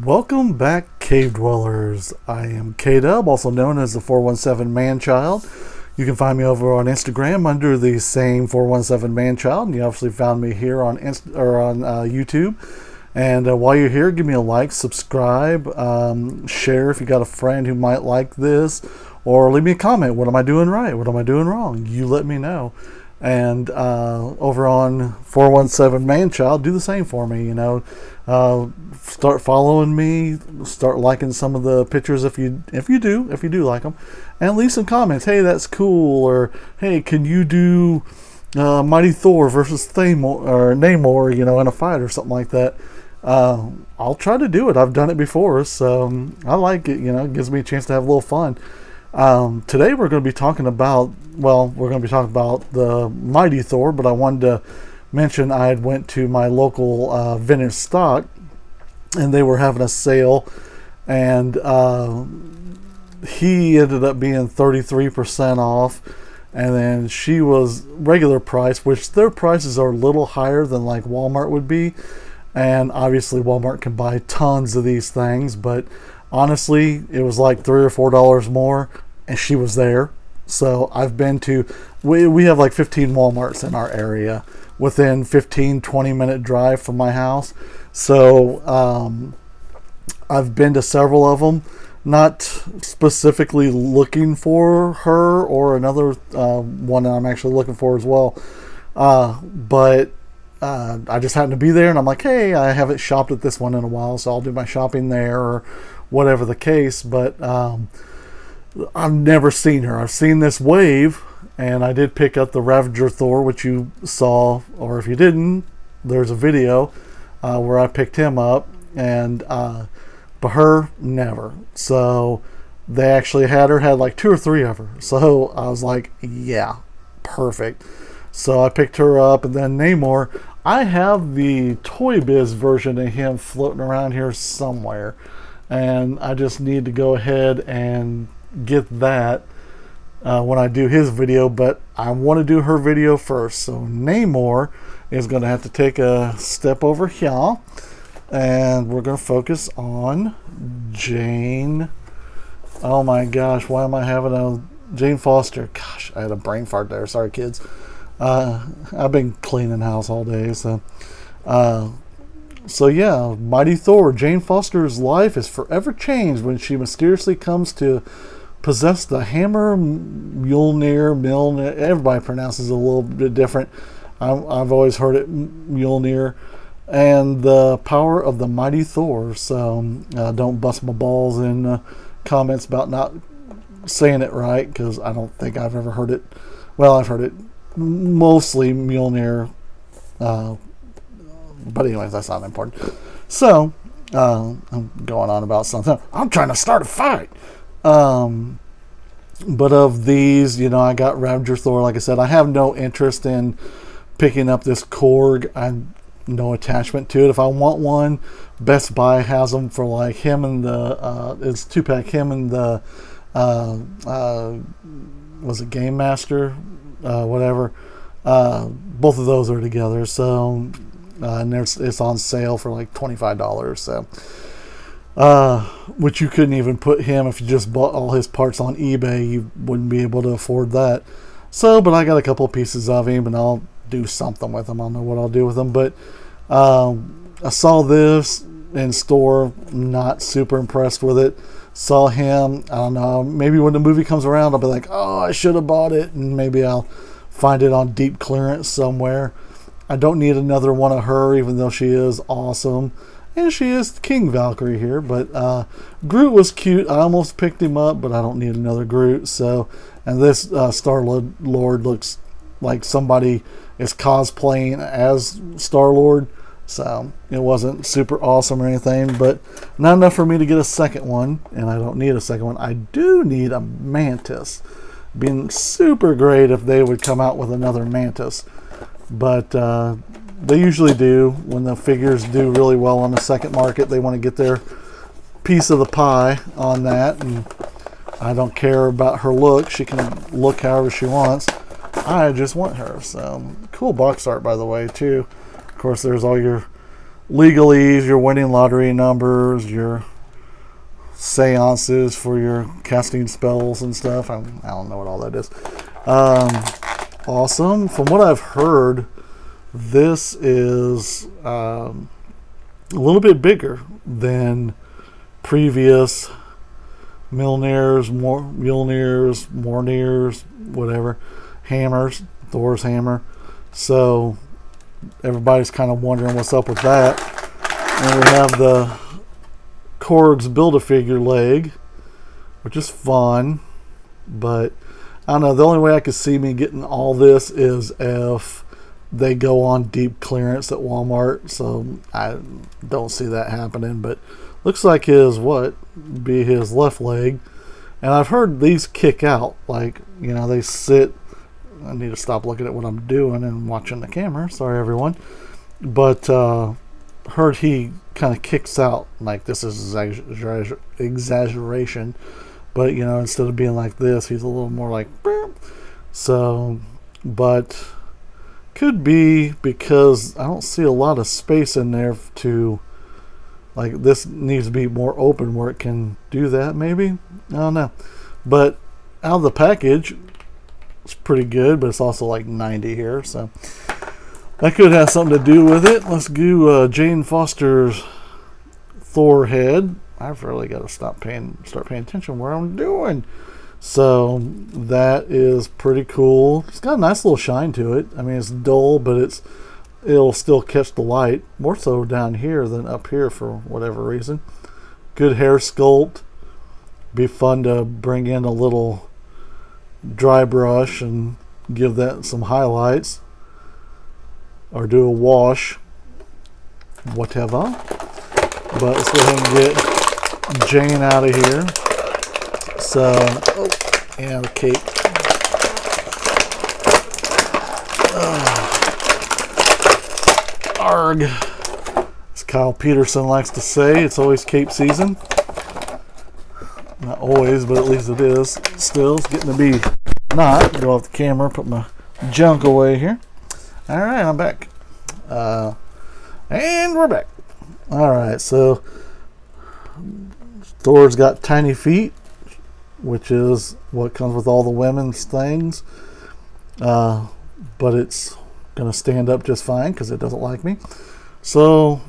Welcome back, Cave Dwellers. I am K-Dub, also known as the 417manchild. You can find me over on Instagram under the same 417manchild, and you obviously found me here on YouTube. And while you're here, give me a like, subscribe, share if you got a friend who might like this, or leave me a comment. What am I doing right? What am I doing wrong? You let me know. And over on 417manchild, do the same for me. Start following me, start liking some of the pictures if you do like them, and leave some comments. Hey, that's cool, or hey, can you do Mighty Thor versus Namor, in a fight or something like that. I'll try to do it. I've done it before, so I like it. It gives me a chance to have a little fun. Today we're going to be talking about the Mighty Thor, but I wanted to mention I had went to my local vintage stock, and they were having a sale, and he ended up being 33% off, and then she was regular price, which their prices are a little higher than like Walmart would be, and obviously Walmart can buy tons of these things, but honestly it was like $3 or $4 more, and she was there. So I've been to, we have like 15 Walmarts in our area within 15-20 minute drive from my house. So I've been to several of them, not specifically looking for her or another one that I'm actually looking for as well. But I just happened to be there, and I'm like, hey, I haven't shopped at this one in a while, so I'll do my shopping there or whatever the case. But I've never seen her. I've seen this wave, and I did pick up the Ravager Thor, which you saw, or if you didn't, there's a video where I picked him up, and but her, never. So they actually had like 2 or 3 of her. So I was like, yeah, perfect. So I picked her up, and then Namor, I have the Toy Biz version of him floating around here somewhere, and I just need to go ahead and get that when I do his video, but I want to do her video first. So Namor is going to have to take a step over here, and we're going to focus on Jane. Oh my gosh, why am I having a Jane Foster? Gosh, I had a brain fart there. Sorry, kids. I've been cleaning house all day, so yeah, Mighty Thor. Jane Foster's life is forever changed when she mysteriously comes to possess the hammer Mjolnir. Everybody pronounces it a little bit different. I've always heard it Mjolnir, and the power of the Mighty Thor. So don't bust my balls in comments about not saying it right, because I don't think I've ever heard it. Well, I've heard it mostly Mjolnir, but anyways, that's not important. So I'm going on about something. I'm trying to start a fight. But of these, I got Ravager Thor. Like I said, I have no interest in picking up this Korg. I have no attachment to it. If I want one, Best Buy has them for like him and the it's 2-pack, him and the was it Game Master, whatever. Both of those are together. So and it's on sale for like $25. So which you couldn't even put him, if you just bought all his parts on eBay, you wouldn't be able to afford that. So, but I got a couple pieces of him, and I'll do something with them. I don't know what I'll do with them, but I saw this in store, not super impressed with it. Saw him, I don't know, maybe when the movie comes around, I'll be like, oh, I should have bought it, and maybe I'll find it on deep clearance somewhere. I don't need another one of her, even though she is awesome. And she is King Valkyrie here, but Groot was cute. I almost picked him up, but I don't need another Groot. So, and this Star-Lord looks like somebody is cosplaying as Star-Lord. So it wasn't super awesome or anything, but not enough for me to get a second one, and I don't need a second one. I do need a Mantis. Being super great if they would come out with another Mantis, but they usually do. When the figures do really well on the second market, they want to get their piece of the pie on that, and I don't care about her look. She can look however she wants. I just want her. So cool box art, by the way, too. Of course, there's all your legalese, your winning lottery numbers, your seances for your casting spells and stuff. I don't know what all that is. Awesome. From what I've heard, this is a little bit bigger than previous Mjolnirs, whatever, hammers, Thor's hammer. So everybody's kind of wondering what's up with that. And we have the Korg's Build-A-Figure leg, which is fun, but I don't know, the only way I could see me getting all this is if they go on deep clearance at Walmart, so I don't see that happening. But looks like his left leg, and I've heard these kick out, like, you know, they sit. I need to stop looking at what I'm doing and watching the camera, sorry everyone, but heard he kind of kicks out, like this is exaggeration, but you know, instead of being like this, he's a little more like burp. So, but could be because I don't see a lot of space in there to, like, this needs to be more open where it can do that, maybe, I don't know. But out of the package, it's pretty good, but it's also like 90 here, so that could have something to do with it. Let's do Jane Foster's Thor head. I've really got to start paying attention where I'm doing. So that is pretty cool. It's got a nice little shine to it. I mean, it's dull, but it'll still catch the light, more so down here than up here for whatever reason. Good hair sculpt. Be fun to bring in a little dry brush and give that some highlights, or do a wash, whatever. But let's go ahead and get Jane out of here. So, yeah, the cape. Arg, as Kyle Peterson likes to say, it's always cape season. Not always, but at least it is. Still, it's getting to be not. Go off the camera, put my junk away here. Alright, I'm back. And we're back. Alright, so Thor's got tiny feet, which is what comes with all the women's things. But it's going to stand up just fine because it doesn't like me. So,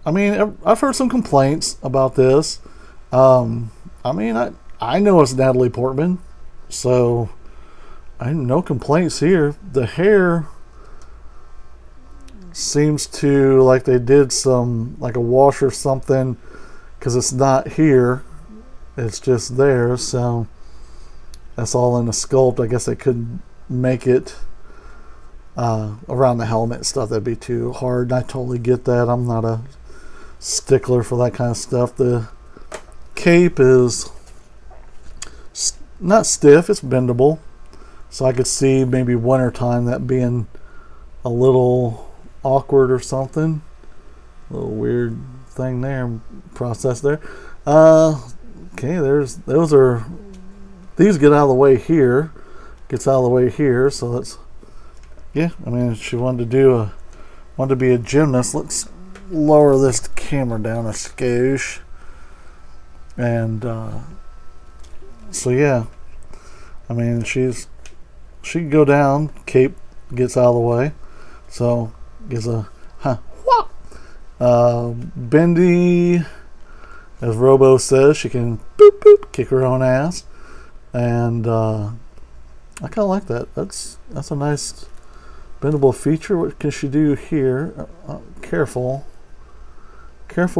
I mean, I've heard some complaints about this. I mean, I know it's Natalie Portman, so I have no complaints here. The hair seems to, like they did some, like a wash or something, because it's not here. It's just there, so that's all in the sculpt. I guess they couldn't make it around the helmet and stuff. That'd be too hard, and I totally get that. I'm not a stickler for that kind of stuff. The cape is not stiff, it's bendable, so I could see maybe wintertime that being a little awkward or something. A little weird thing there, process there. Okay, these get out of the way here, gets out of the way here, so that's, yeah, I mean, if she wanted to be a gymnast. Let's lower this camera down a skosh. And so yeah, I mean, she can go down. Cape gets out of the way, so gives a bendy, as Robo says. She can boop boop kick her own ass, and I kind of like that. That's a nice bendable feature. What can she do here? Careful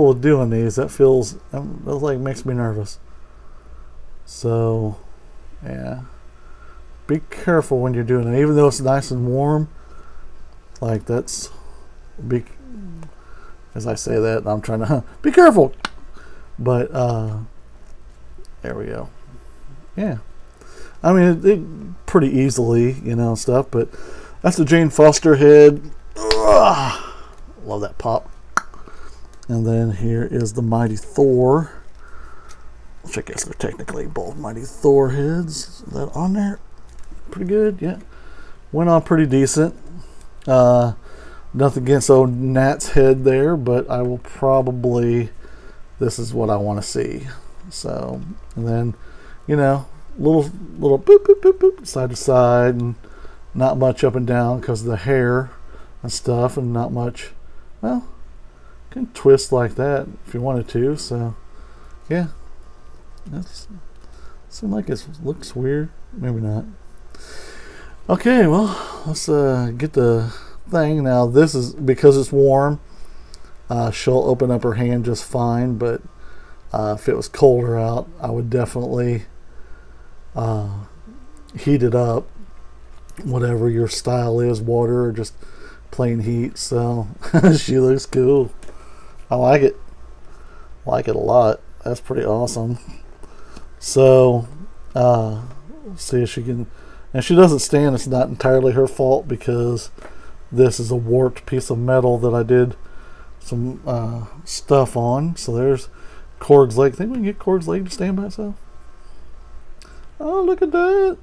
with doing these. That feels like makes me nervous. So yeah, be careful when you're doing it. Even though it's nice and warm, like that's big. As I say that, I'm trying to be careful. But there we go. Yeah, I mean it pretty easily, stuff. But that's the Jane Foster head. Ugh. Love that pop. And then here is the Mighty Thor, which I guess they're technically both Mighty Thor heads. Is that on there? Pretty good, yeah. Went on pretty decent. Nothing against old Nat's head there, but I will probably, this is what I want to see. So, and then, little boop, boop, boop, boop, side to side, and not much up and down because of the hair and stuff, and not much, well, you can twist like that if you wanted to. So, yeah, that's seems like it looks weird. Maybe not. Okay, well, let's get the thing. Now, this is, because it's warm, she'll open up her hand just fine, but if it was colder out, I would definitely heat it up, whatever your style is, water or just plain heat. So she looks cool. I like it. Like it a lot. That's pretty awesome. So see if she can, and she doesn't stand. It's not entirely her fault because this is a warped piece of metal that I did some stuff on. So there's Korg's leg. Think we can get Korg's leg to stand by itself? Oh, look at that.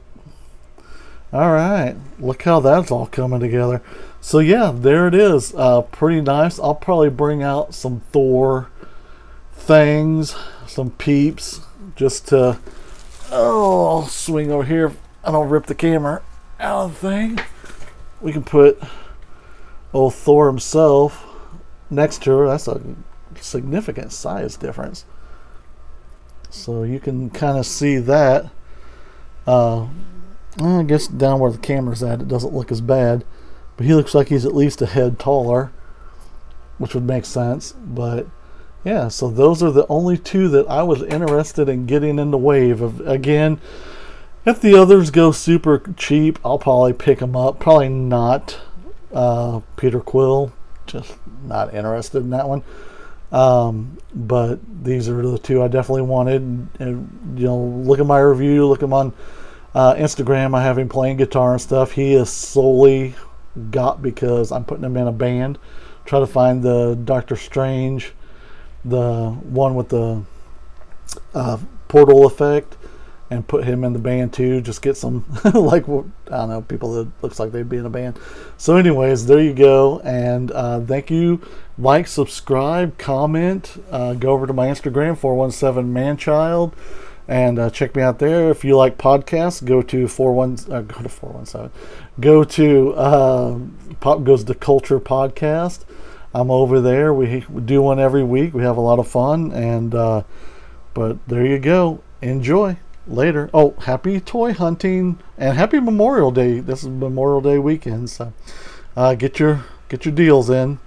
All right, look how that's all coming together. So yeah, there it is. Pretty nice. I'll probably bring out some Thor things, some peeps, just to, I'll swing over here. I don't rip the camera out of the thing. We can put old Thor himself next to her. That's a significant size difference. So you can kind of see that. I guess down where the camera's at, it doesn't look as bad. But he looks like he's at least a head taller, which would make sense. But yeah, so those are the only two that I was interested in getting in the wave of. Again, if the others go super cheap, I'll probably pick them up. Probably not Peter Quill. Just not interested in that one. But these are the two I definitely wanted. And look at my review. Look at them on Instagram. I have him playing guitar and stuff. He is solely got because I'm putting him in a band. Try to find the Doctor Strange, the one with the portal effect, and put him in the band too. Just get some like, I don't know, people that looks like they'd be in a band. So anyways, there you go. And thank you. Like, subscribe, comment, go over to my Instagram 417manchild, and check me out there. If you like podcasts, go to 417, go to Pop Goes the Culture podcast. I'm over there. We do one every week. We have a lot of fun, and but there you go. Enjoy. Later. Oh, happy toy hunting and happy Memorial Day. This is Memorial Day weekend, so get your deals in.